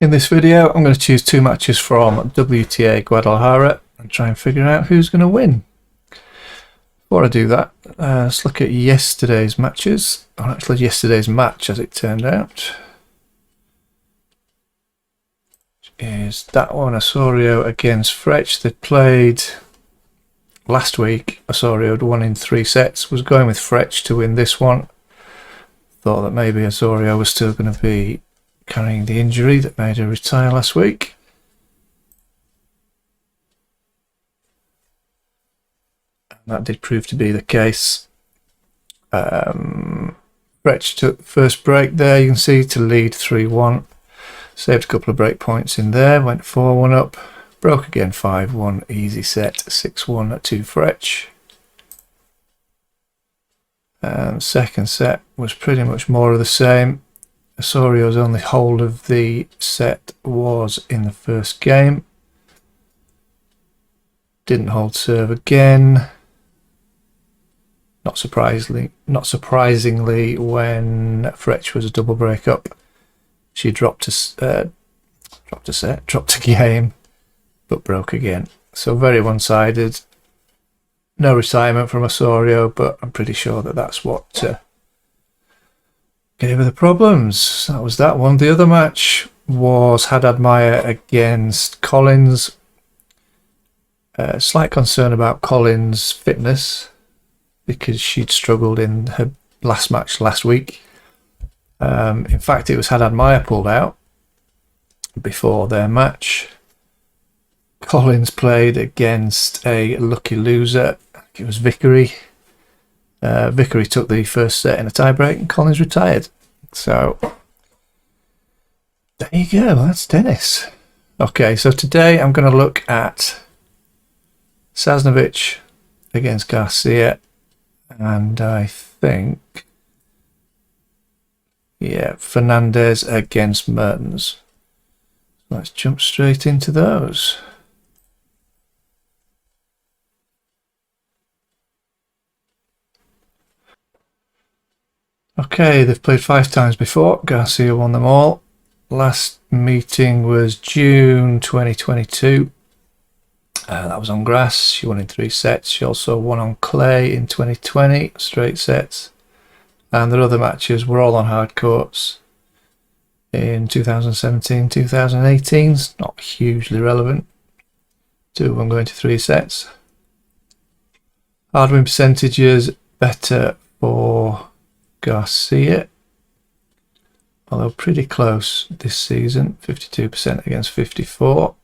In this video, I'm going to choose two matches from WTA Guadalajara and try and figure out who's going to win. Before I do that, let's look at yesterday's matches, or actually yesterday's match as it turned out. Is that one Osorio against Frech. They played last week. Osorio had won in 3 sets, was going with Frech to win this one. Thought that maybe Osorio was still going to be carrying the injury that made her retire last week. And that did prove to be the case. Frech took the first break there, you can see, to lead 3-1. Saved a couple of break points in there, went 4-1 up, broke again 5-1, easy set, 6-1 to Frech. And second set was pretty much more of the same. Osorio's only hold of the set was in the first game. Didn't hold serve again. Not surprisingly, when Frech was a double break up, she dropped a game, but broke again. So very one-sided. No retirement from Osorio, but I'm pretty sure that that's what gave her the problems. That was that one. The other match was Haddad Maia against Collins. Slight concern about Collins' fitness because she'd struggled in her last match last week. In fact, it was Haddad Maia pulled out before their match. Collins played against a lucky loser. It was Vickery. Vickery took the first set in a tiebreak and Collins retired. So there you go, that's tennis. Okay, so today I'm going to look at Sasnovich against Garcia, and I think, yeah, Fernandez against Mertens. Let's jump straight into those. Okay, they've played 5 times before. Garcia won them all. Last meeting was June 2022. That was on grass. She won in 3 sets. She also won on clay in 2020, straight sets. And their other matches were all on hard courts in 2017, 2018. It's not hugely relevant. 2 of them going to 3 sets. Hard win percentages better for Garcia, although pretty close this season, 52% against 54%.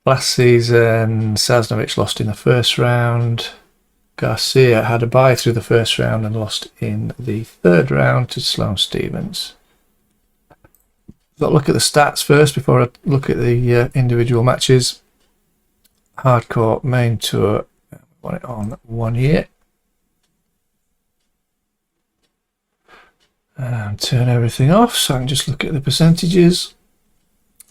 Last season, Sasnovich lost in the first round. Garcia had a bye through the first round and lost in the 3rd round to Sloane Stephens. But look at the stats first before I look at the individual matches. Hardcourt main tour, won it on 1 year. And turn everything off so I can just look at the percentages.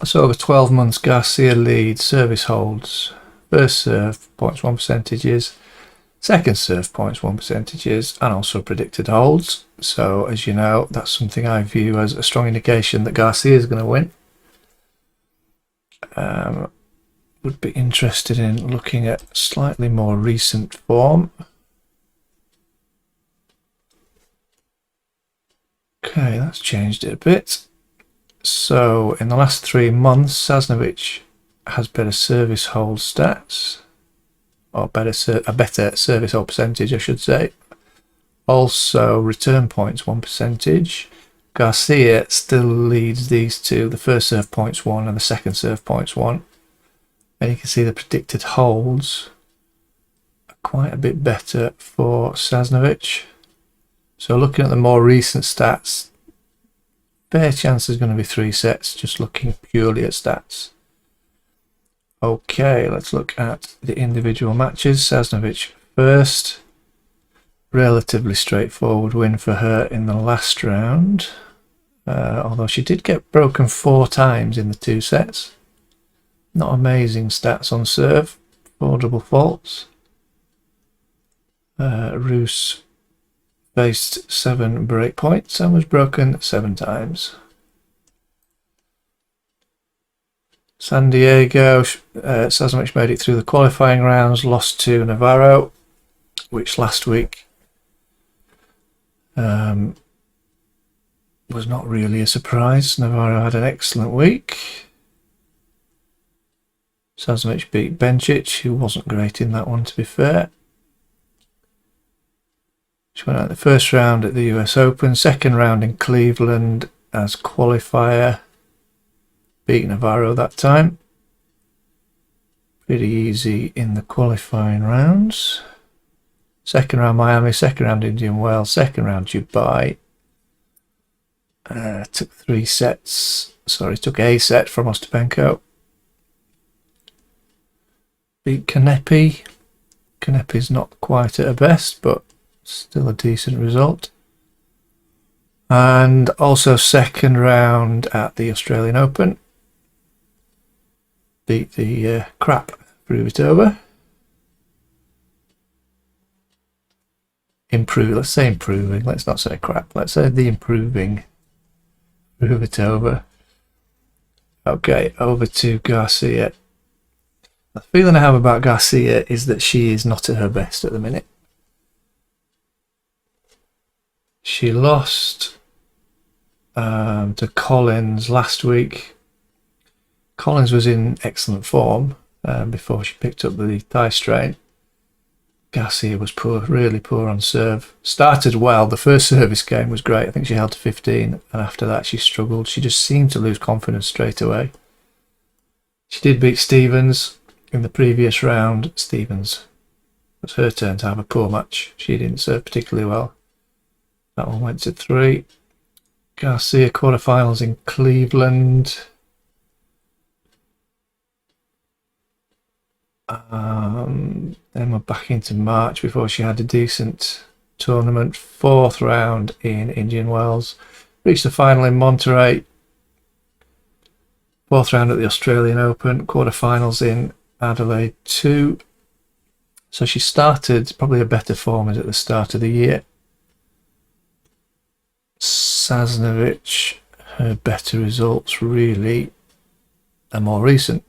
So over 12 months, Garcia leads service holds, first serve 0.1 percentages, second serve 0.1 percentages, and also predicted holds. So as you know, that's something I view as a strong indication that Garcia is going to win. Would be interested in looking at slightly more recent form. Okay, that's changed it a bit. So in the last 3 months, Sasnovich has better service hold stats, or a better service hold percentage, I should say. Also, return points 1 percentage. Garcia still leads these two, the first serve points 1 and the second serve points 1. And you can see the predicted holds are quite a bit better for Sasnovich. So looking at the more recent stats, fair chance there's going to be 3 sets, just looking purely at stats. Okay, let's look at the individual matches. Sasnovich first. Relatively straightforward win for her in the last round. Although she did get broken 4 times in the 2 sets. Not amazing stats on serve. 4 double faults. Roos faced 7 break points and was broken 7 times. San Diego, Sasnovich made it through the qualifying rounds, lost to Navarro, which last week was not really a surprise. Navarro had an excellent week. Sasnovich beat Bencic, who wasn't great in that one, to be fair. She went out the first round at the US Open, second round in Cleveland as qualifier. Beat Navarro that time. Pretty easy in the qualifying rounds. Second round Miami, second round Indian Wells, second round Dubai. Took a set from Ostapenko. Beat Kanepi. Kanepi's not quite at her best, but still a decent result. And also second round at the Australian Open. Beat the crap Fruhvirtova. Let's say improving. Let's not say crap. Let's say the improving Fruhvirtova. Okay, over to Garcia. The feeling I have about Garcia is that she is not at her best at the minute. She lost to Collins last week. Collins was in excellent form before she picked up the thigh strain. Garcia was poor, really poor on serve. Started well. The first service game was great. I think she held to 15, and after that she struggled. She just seemed to lose confidence straight away. She did beat Stevens in the previous round. Stevens, it was her turn to have a poor match. She didn't serve particularly well. That one went to 3. Garcia quarterfinals in Cleveland. Then we're back into March before she had a decent tournament. 4th round in Indian Wells. Reached the final in Monterey. 4th round at the Australian Open. Quarterfinals in Adelaide 2. So she started probably a better form as at the start of the year. Sasnovich, her better results really are more recent,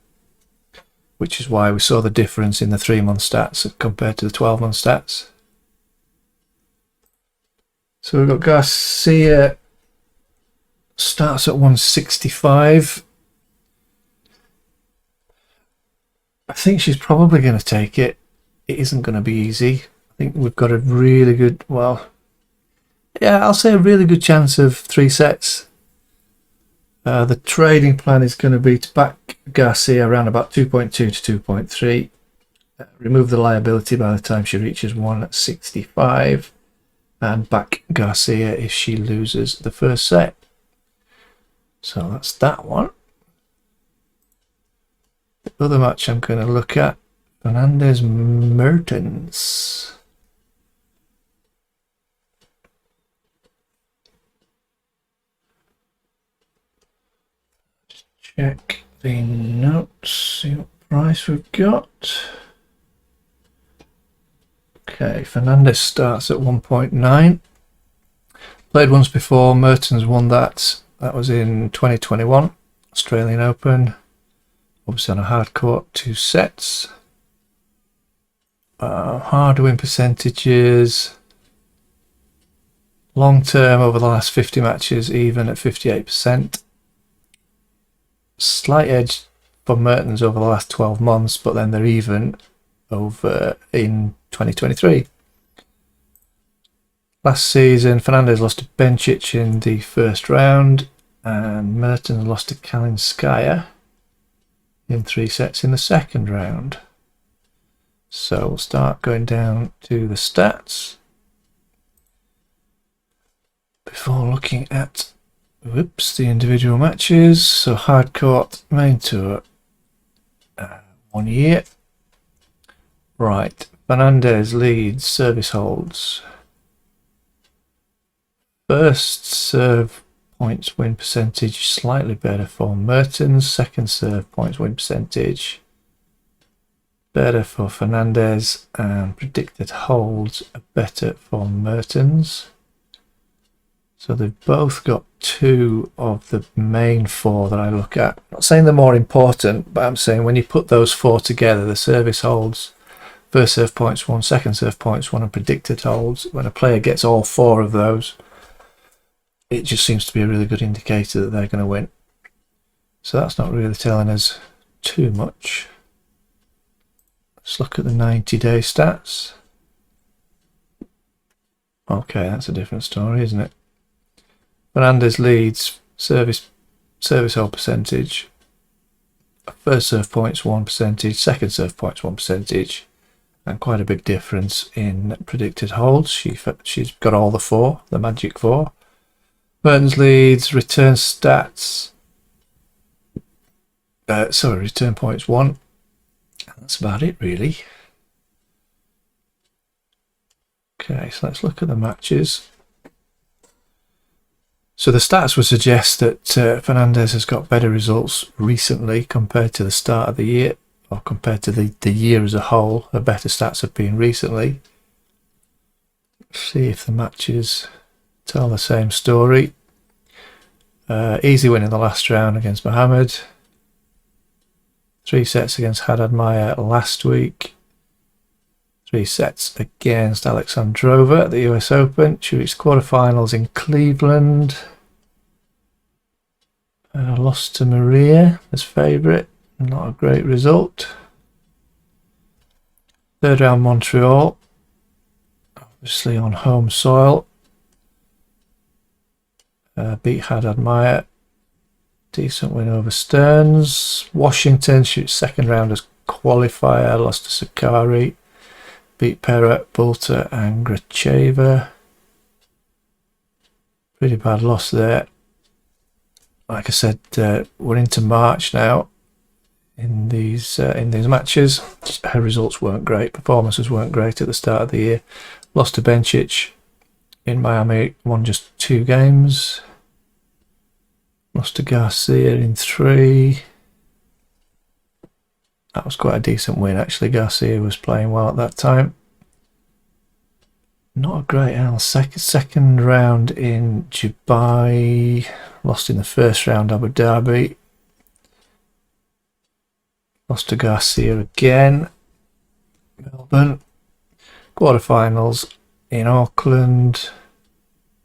which is why we saw the difference in the 3-month stats compared to the 12-month stats. So we've got Garcia starts at 165. I think she's probably going to take it. It isn't going to be easy. I think we've got a really good, I'll say a really good chance of 3 sets. The trading plan is going to be to back Garcia around about 2.2 to 2.3. Remove the liability by the time she reaches 165. And back Garcia if she loses the first set. So that's that one. The other match I'm going to look at, Fernandez Mertens. Check the notes, see what price we've got. Okay, Fernandez starts at 1.9. Played once before, Mertens won that. That was in 2021, Australian Open. Obviously on a hard court, 2 sets. Hard win percentages. Long term over the last 50 matches, even at 58%. Slight edge for Mertens over the last 12 months, but then they're even over in 2023. Last season, Fernandez lost to Bencic in the first round, and Mertens lost to Kalinskaya in 3 sets in the second round. So we'll start going down to the stats before looking at the individual matches. So hard court, main tour, 1 year. Right, Fernandez leads service holds. First serve points win percentage slightly better for Mertens. Second serve points win percentage better for Fernandez, and predicted holds are better for Mertens. So they've both got 2 of the main 4 that I look at. I'm not saying they're more important, but I'm saying when you put those 4 together, the service holds, first serve points 1, second serve points 1, and predicted holds. When a player gets all 4 of those, it just seems to be a really good indicator that they're going to win. So that's not really telling us too much. Let's look at the 90-day stats. Okay, that's a different story, isn't it? Fernandez leads service hold percentage, first serve points 1%, second serve points 1%, and quite a big difference in predicted holds. She's got all the 4, the magic 4. Mertens leads return stats. Return points 1. That's about it, really. Okay, so let's look at the matches. So the stats would suggest that Fernandez has got better results recently compared to the start of the year, or compared to the year as a whole. Her better stats have been recently. Let's see if the matches tell the same story. Easy win in the last round against Mohammed. 3 sets against Haddad Maia last week. 3 sets against Alexandrova at the US Open. She reached quarterfinals in Cleveland. Lost to Maria as favourite. Not a great result. 3rd round Montreal. Obviously on home soil. Beat Haddad Maia. Decent win over Stearns. Washington, she was 2nd round as qualifier. Lost to Sakari. Beat Perra, Bulter and Gracheva. Pretty bad loss there. Like I said, we're into March now. In these matches, her results weren't great. Performances weren't great at the start of the year. Lost to Bencic in Miami. Won just 2 games. Lost to Garcia in 3. That was quite a decent win, actually. Garcia was playing well at that time. Not a great L. Second round in Dubai. Lost in the first round, Abu Dhabi. Lost to Garcia again. Melbourne. Quarterfinals in Auckland.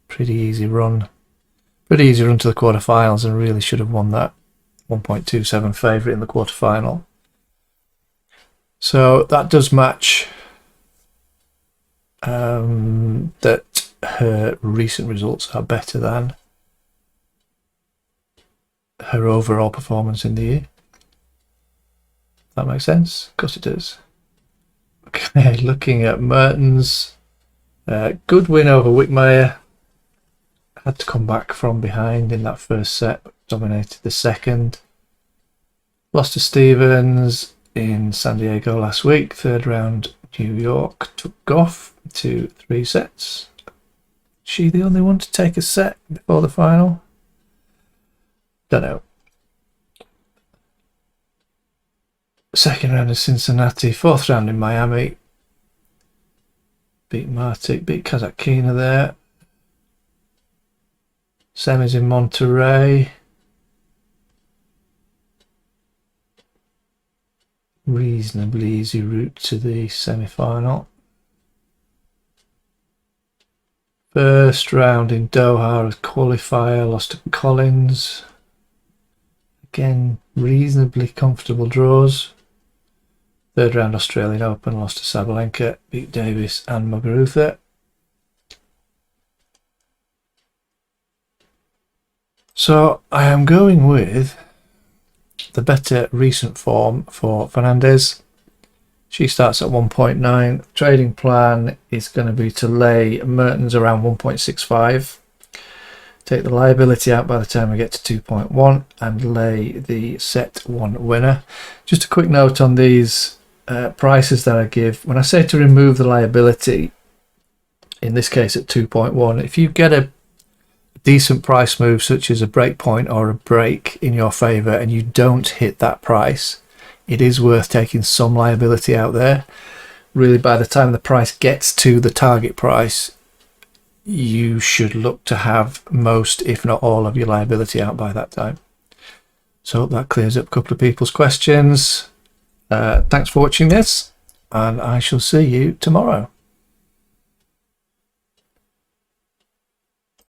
Pretty easy run. Pretty easy run to the quarterfinals, and really should have won that. 1.27 favourite in the quarterfinal. So that does match that her recent results are better than her overall performance in the year. That makes sense? Of course it does. Okay, looking at Mertens. Good win over Wickmeyer. Had to come back from behind in that first set. Dominated the second. Lost to Stevens in San Diego last week. 3rd round New York. Took Goff to 3 sets. She the only one to take a set before the final? Don't know. 2nd round in Cincinnati. 4th round in Miami. Beat Martic. Beat Kazatkina there. Semis in Monterey. Reasonably easy route to the semi-final. 1st round in Doha as qualifier, lost to Collins. Again, reasonably comfortable draws. 3rd round Australian Open, lost to Sabalenka, beat Davis and Muguruza. So I am going with the better recent form for Fernandez. She starts at 1.9. Trading plan is going to be to lay Mertens around 1.65. Take the liability out by the time we get to 2.1 and lay the set 1 winner. Just a quick note on these prices that I give. When I say to remove the liability, in this case at 2.1, if you get a decent price move such as a break point or a break in your favour and you don't hit that price, it is worth taking some liability out there. Really, by the time the price gets to the target price, you should look to have most, if not all, of your liability out by that time. So hope that clears up a couple of people's questions. Thanks for watching this, and I shall see you tomorrow.